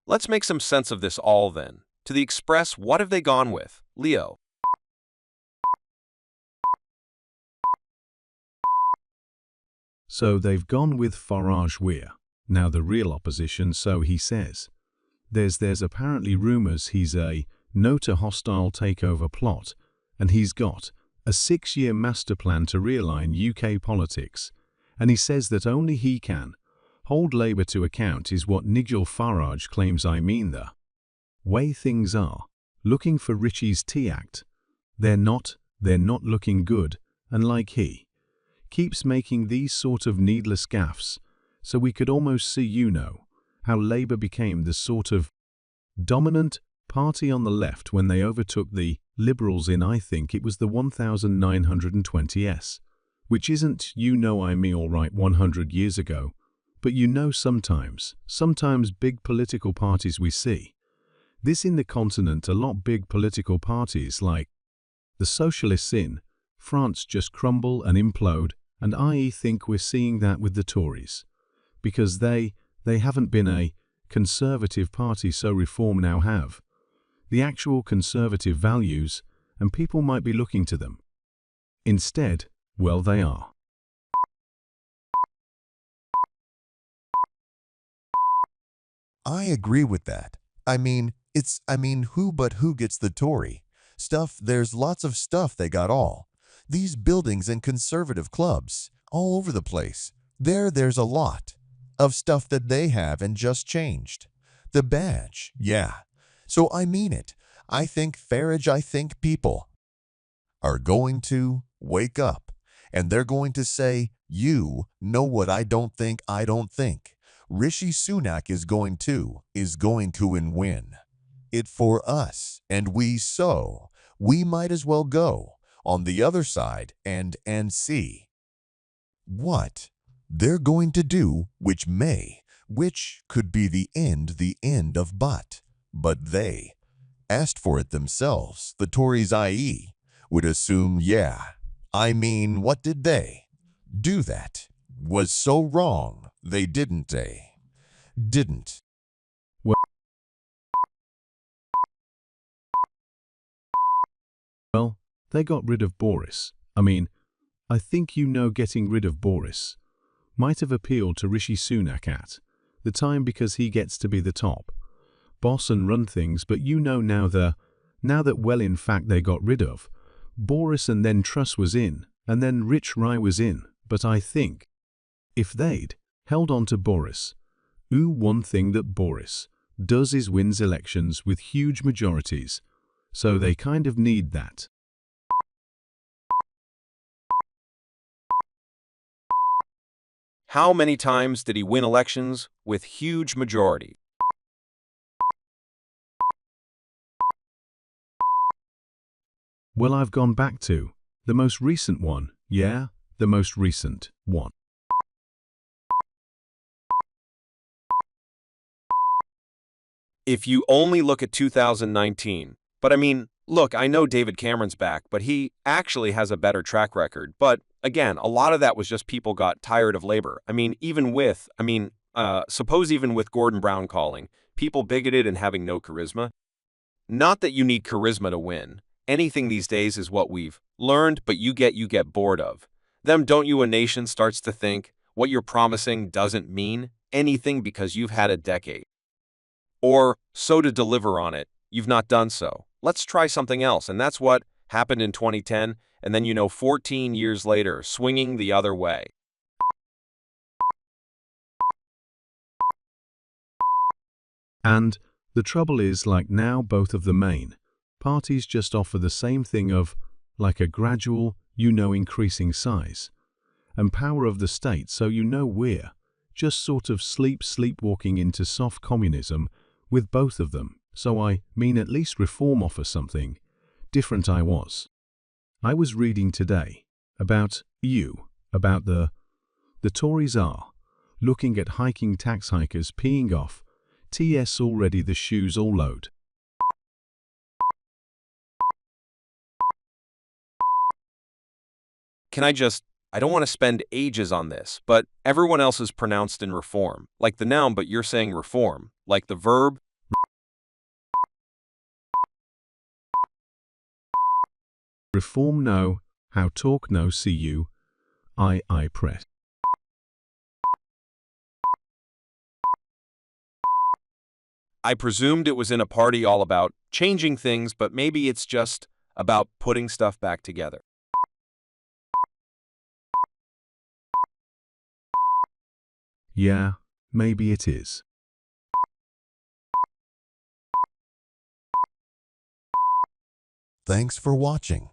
Let's make some sense of this all then. To the Express, what have they gone with? Leo. So they've gone with Farage Weir, now the real opposition, so he says. There's apparently rumours he's a no to hostile takeover plot, and he's got a 6-year master plan to realign UK politics, and he says that only he can hold Labour to account is what Nigel Farage claims. I mean the way things are, looking for Richie's Tea Act. They're not looking good, and like he keeps making these sort of needless gaffes, so we could almost see, how Labour became the sort of dominant party on the left when they overtook the Liberals in, I think it was the 1920s, which isn't, all right, 100 years ago, but sometimes big political parties we see. This in the continent, a lot big political parties like the socialists in France just crumble and implode, and I think we're seeing that with the Tories, because they haven't been a conservative party, so Reform now have the actual conservative values, and people might be looking to them. Instead, well, they are. I agree with that. Who gets the Tory stuff? There's lots of stuff they got all. These buildings and conservative clubs all over the place. There's a lot of stuff that they have and just changed. The badge, yeah. So I mean it. I think people are going to wake up and they're going to say, you know what I don't think. Rishi Sunak is going to win it for us, and we might as well go on the other side and see what they're going to do, which could be the end of but they asked for it themselves. The Tories, i.e., would assume, what did they do that was so wrong? They didn't. Well, they got rid of Boris. I think getting rid of Boris might have appealed to Rishi Sunak at the time because he gets to be the top boss and run things, but now that in fact they got rid of Boris, and then Truss was in, and then Rich Rye was in. But I think if they'd held on to Boris, one thing that Boris does is wins elections with huge majorities, so they kind of need that. How many times did he win elections with huge majority? Well, I've gone back to the most recent one. Yeah, the most recent one. If you only look at 2019, but look, I know David Cameron's back, but he actually has a better track record. But again, a lot of that was just people got tired of Labour. Even with Gordon Brown calling people bigoted and having no charisma. Not that you need charisma to win. Anything these days is what we've learned, but you get bored of them, don't you? A nation starts to think what you're promising doesn't mean anything because you've had a decade or so to deliver on it. You've not done so. Let's try something else. And that's what happened in 2010. And then, 14 years later, swinging the other way. And the trouble is, like now, both of the main parties just offer the same thing of, like a gradual, increasing size and power of the state, so we're just sort of sleepwalking into soft communism with both of them. So at least Reform offers something different. I was reading today about the Tories are looking at hiking tax hikers peeing off TS already, the shoes all load. I don't want to spend ages on this, but everyone else is pronounced in reform, like the noun, but you're saying reform, like the verb, Reform no, how talk no. See you. I press. I presumed it was in a party all about changing things, but maybe it's just about putting stuff back together. Yeah, maybe it is. Thanks for watching.